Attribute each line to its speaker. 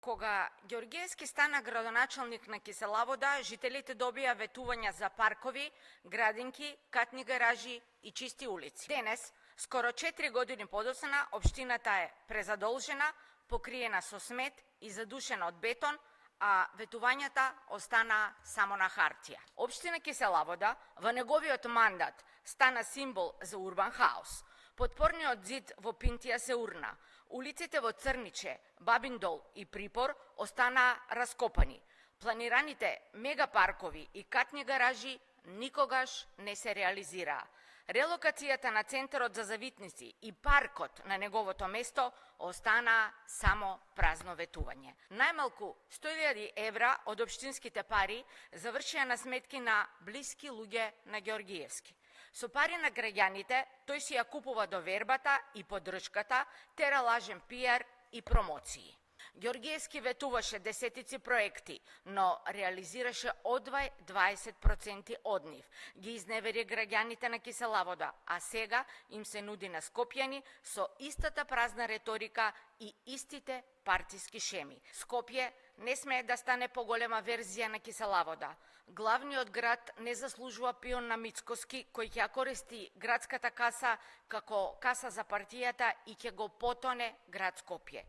Speaker 1: Кога Ѓоргиевски стана градоначалник на Киселавода, жителите добија ветувања за паркови, градинки, катни гаражи и чисти улици. Денес, скоро 4 години подоцна, општината е презадолжена, покриена со смет и задушена од бетон, а ветувањата остана само на хартија. Општина Киселавода во неговиот мандат стана символ за урбан хаос. Подпорниот зид во Пинтија се урна. Улиците во Црниче, Бабиндол и Припор остана раскопани. Планираните мегапаркови и катни гаражи никогаш не се реализираа. Релокацијата на Центарот за завитници и паркот на неговото место остана само празно ветување. Најмалку 100.000 евра од општинските пари завршија на сметки на блиски луѓе на Ѓоргиевски. Со пари на граѓаните, тој си ја купува довербата и поддршката, тера лажен пиар и промоции. Ѓоргиевски ветуваше десетици проекти, но реализираше одвај 20% од нив. Ги изневери граѓаните на Киселавода, а сега им се нуди на Скопјани со истата празна реторика и истите партиски шеми. Скопје не смее да стане поголема верзија на Киселавода. Главниот град не заслужува пион на Мицкоски, кој ќе користи градската каса како каса за партијата и ќе го потоне град Скопје.